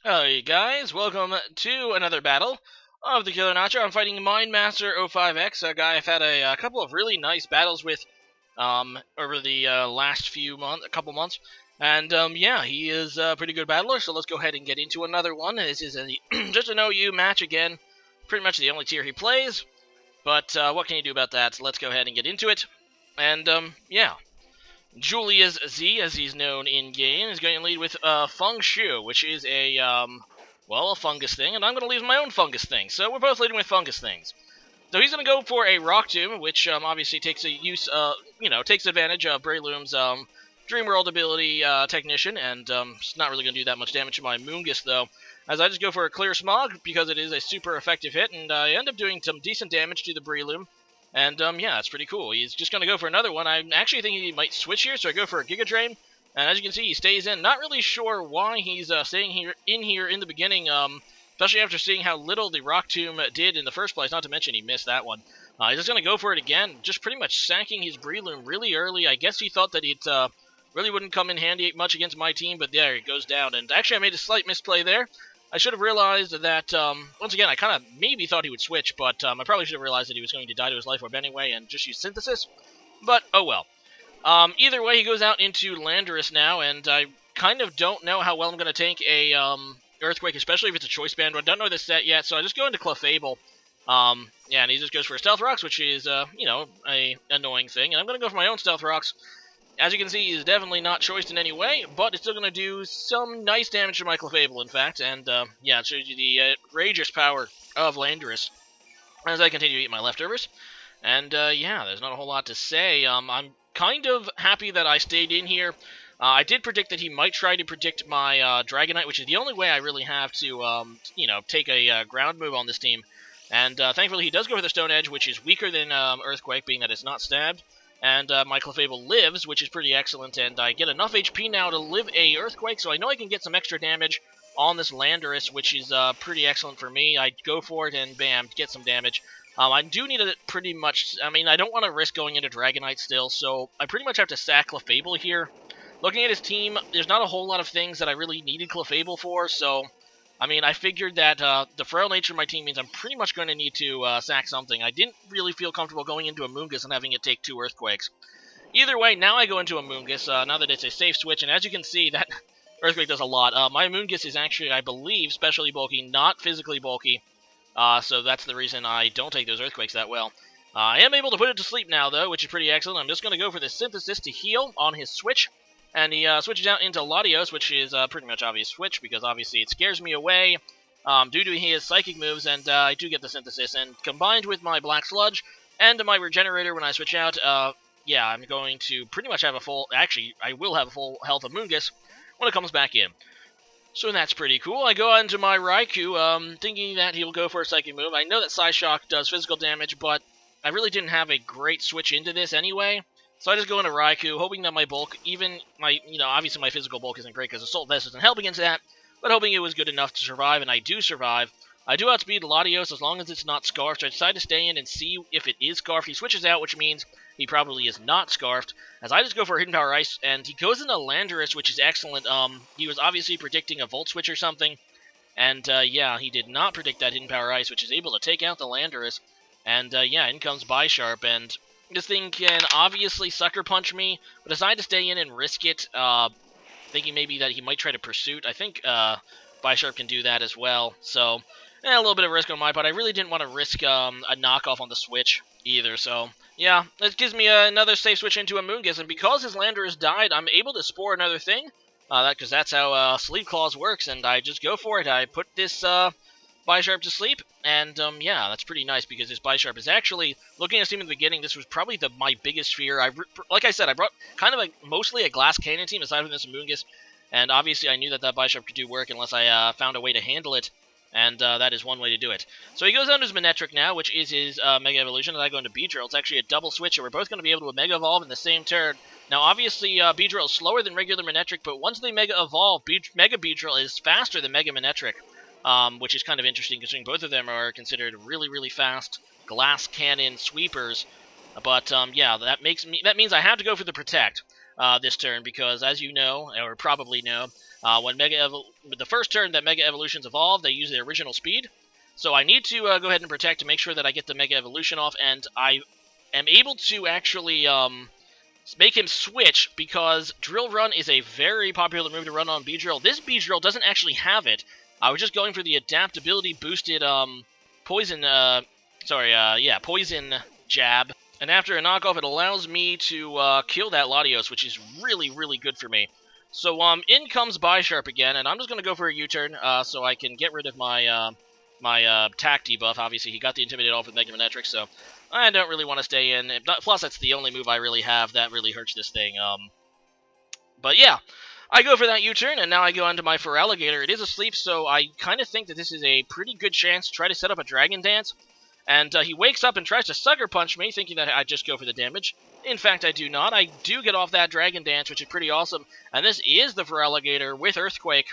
Hey guys, welcome to another battle of TheKillerNacho. I'm fighting minemaster05x, a guy I've had a couple of really nice battles with over the last couple months. And yeah, he is a pretty good battler, so let's go ahead and get into another one. This is just an OU match again, pretty much the only tier he plays, but what can you do about that? So let's go ahead and get into it. And yeah. Julius Z, as he's known in-game, is going to lead with Feng Shu, which is a fungus thing, and I'm going to lead with my own fungus thing. So we're both leading with fungus things. So he's going to go for a Rock Tomb, which obviously takes takes advantage of Breloom's Dream World ability Technician, and it's not really going to do that much damage to my Moongus, though, as I just go for a Clear Smog, because it is a super effective hit, and I end up doing some decent damage to the Breloom. And, yeah, that's pretty cool. He's just going to go for another one. I'm actually thinking he might switch here, so I go for a Giga Drain. And as you can see, he stays in. Not really sure why he's staying here in the beginning, especially after seeing how little the Rock Tomb did in the first place. Not to mention he missed that one. He's just going to go for it again, just pretty much sacking his Breloom really early. I guess he thought that it really wouldn't come in handy much against my team, but there, it goes down. And actually, I made a slight misplay there. I should have realized that, once again, I kind of maybe thought he would switch, but I probably should have realized that he was going to die to his Life Orb anyway and just use Synthesis. But, oh well. Either way, he goes out into Landorus now, and I kind of don't know how well I'm going to tank a Earthquake, especially if it's a Choice Band. I don't know the set yet, so I just go into Clefable. Yeah, and he just goes for Stealth Rocks, which is, a annoying thing. And I'm going to go for my own Stealth Rocks. As you can see, he's definitely not choiced in any way, but it's still going to do some nice damage to my Clefable, in fact. And, yeah, it shows you the outrageous power of Landorus as I continue to eat my leftovers. And, yeah, there's not a whole lot to say. I'm kind of happy that I stayed in here. I did predict that he might try to predict my Dragonite, which is the only way I really have to, take a ground move on this team. And, thankfully, he does go for the Stone Edge, which is weaker than Earthquake, being that it's not stabbed. And my Clefable lives, which is pretty excellent, and I get enough HP now to live a Earthquake, so I know I can get some extra damage on this Landorus, which is pretty excellent for me. I go for it, and bam, get some damage. I do need it pretty much. I mean, I don't want to risk going into Dragonite still, so I pretty much have to sack Clefable here. Looking at his team, there's not a whole lot of things that I really needed Clefable for, so I mean, I figured that the frail nature of my team means I'm pretty much going to need to sack something. I didn't really feel comfortable going into a Moongus and having it take 2 Earthquakes. Either way, now I go into a Moongus, now that it's a safe switch, and as you can see, that Earthquake does a lot. My Moongus is actually, I believe, specially bulky, not physically bulky, so that's the reason I don't take those Earthquakes that well. I am able to put it to sleep now, though, which is pretty excellent. I'm just going to go for the Synthesis to heal on his switch. And he switches out into Latios, which is pretty much obvious switch, because obviously it scares me away due to his Psychic moves, and I do get the Synthesis. And combined with my Black Sludge and my Regenerator when I switch out, yeah, I'm going to pretty much have a full... Actually, I will have a full health of Moongus when it comes back in. So that's pretty cool. I go on to my Raikou, thinking that he'll go for a Psychic move. I know that Psyshock does physical damage, but I really didn't have a great switch into this anyway. So I just go into Raikou, hoping that my bulk, even my, obviously my physical bulk isn't great because Assault Vest doesn't help against that, but hoping it was good enough to survive, and I do survive. I do outspeed Latios as long as it's not Scarfed, so I decide to stay in and see if it is Scarfed. He switches out, which means he probably is not Scarfed, as I just go for Hidden Power Ice, and he goes into Landorus, which is excellent. He was obviously predicting a Volt Switch or something, and yeah, he did not predict that Hidden Power Ice, which is able to take out the Landorus, and yeah, in comes Bisharp, and this thing can obviously Sucker Punch me, but decide to stay in and risk it, thinking maybe that he might try to Pursuit. I think Bisharp can do that as well, so a little bit of risk on my part. I really didn't want to risk a knockoff on the Switch either, so yeah, it gives me another safe switch into a Moongus, and because his Landorus died, I'm able to Spore another thing, because that's how Sleep Claws works, and I just go for it. I put this Bisharp to sleep, and yeah, that's pretty nice because this Bisharp is actually, looking at this team in the beginning, this was probably my biggest fear. Like I said, I brought kind of mostly a Glass Cannon team aside from this Moongus, and obviously I knew that Bisharp could do work unless I found a way to handle it, and that is one way to do it. So he goes down to his Manectric now, which is his Mega Evolution, and I go into Beedrill. It's actually a double switch, and we're both going to be able to Mega Evolve in the same turn. Now, obviously, Beedrill is slower than regular Manectric, but once they Mega Evolve, Mega Beedrill is faster than Mega Manectric. Which is kind of interesting considering both of them are considered really, really fast Glass Cannon sweepers. But yeah, that means I have to go for the Protect. this turn, because as you know, or probably know, when the first turn that Mega Evolutions evolve, they use their original speed. So I need to go ahead and protect to make sure that I get the Mega Evolution off, and I am able to actually make him switch, because Drill Run is a very popular move to run on Beedrill. This Beedrill doesn't actually have it. I was just going for the adaptability boosted poison jab. And after a knockoff, it allows me to kill that Latios, which is really, really good for me. So in comes Bisharp again, and I'm just going to go for a U-turn so I can get rid of my my attack debuff. Obviously, he got the Intimidate off with Mega Manetric, so I don't really want to stay in. Plus, that's the only move I really have that really hurts this thing. But yeah, I go for that U-turn, and now I go onto my Feraligatr. It is asleep, so I kind of think that this is a pretty good chance to try to set up a Dragon Dance. And he wakes up and tries to Sucker Punch me, thinking that I'd just go for the damage. In fact, I do not. I do get off that Dragon Dance, which is pretty awesome. And this is the Feraligatr with Earthquake.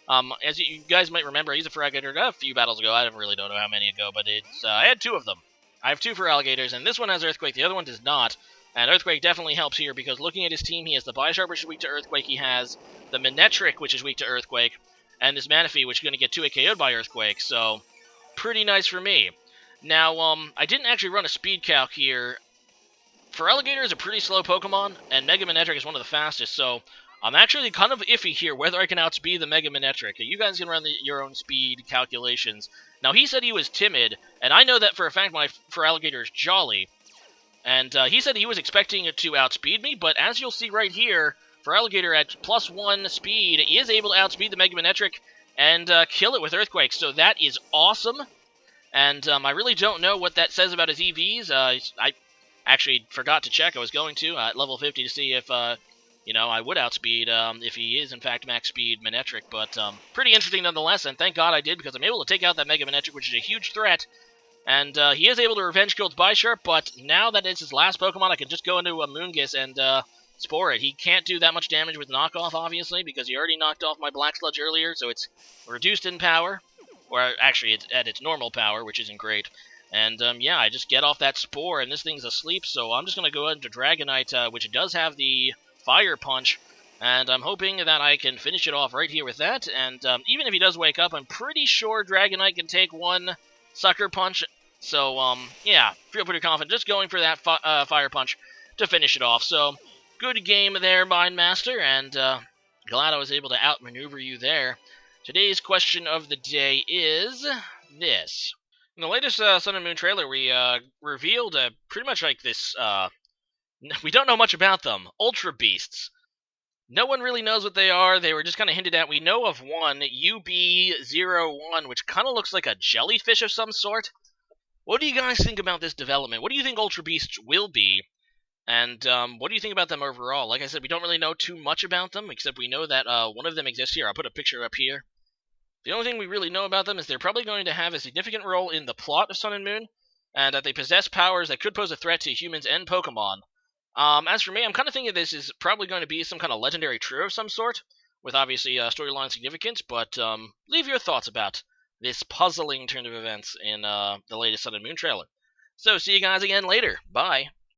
As you guys might remember, he's a Feraligatr a few battles ago. I really don't know how many ago, but I had 2 of them. I have 2 Feraligatrs, and this one has Earthquake, the other one does not. And Earthquake definitely helps here, because looking at his team, he has the Bisharp, which is weak to Earthquake, he has the Manetric, which is weak to Earthquake, and this Manaphy, which is going to get 2-hit KO'd by Earthquake, so pretty nice for me. Now, I didn't actually run a speed calc here. Feraligatr is a pretty slow Pokemon, and Mega Manetric is one of the fastest, so I'm actually kind of iffy here whether I can outspeed the Mega Manetric. You guys can run your own speed calculations. Now, he said he was timid, and I know that for a fact my Feraligatr is jolly. And he said he was expecting it to outspeed me, but as you'll see right here, Feraligatr at +1 speed is able to outspeed the Mega Manetric and kill it with Earthquake, so that is awesome. And I really don't know what that says about his EVs. I actually forgot to check. I was going to at level 50 to see if, I would outspeed if he is, in fact, max speed Manetric. But pretty interesting nonetheless, and thank God I did, because I'm able to take out that Mega Manetric, which is a huge threat. And he is able to Revenge Kill Bisharp, but now that it's his last Pokemon, I can just go into a Moongus and Spore it. He can't do that much damage with Knockoff, obviously, because he already knocked off my Black Sludge earlier, so it's reduced in power. Or actually, it's at its normal power, which isn't great. And yeah, I just get off that Spore, and this thing's asleep, so I'm just going to go into Dragonite, which does have the Fire Punch. And I'm hoping that I can finish it off right here with that. And even if he does wake up, I'm pretty sure Dragonite can take 1 Sucker Punch. So, yeah, feel pretty confident just going for that Fire Punch to finish it off. So, good game there, Mindmaster, and glad I was able to outmaneuver you there. Today's question of the day is this. In the latest Sun and Moon trailer, we revealed pretty much like this, we don't know much about them, Ultra Beasts. No one really knows what they are. They were just kind of hinted at. We know of one, UB01, which kind of looks like a jellyfish of some sort. What do you guys think about this development? What do you think Ultra Beasts will be? And what do you think about them overall? Like I said, we don't really know too much about them, except we know that one of them exists here. I'll put a picture up here. The only thing we really know about them is they're probably going to have a significant role in the plot of Sun and Moon, and that they possess powers that could pose a threat to humans and Pokemon. As for me, I'm kind of thinking this is probably going to be some kind of legendary trio of some sort, with obviously storyline significance, but leave your thoughts about this puzzling turn of events in the latest Sun and Moon trailer. So, see you guys again later. Bye.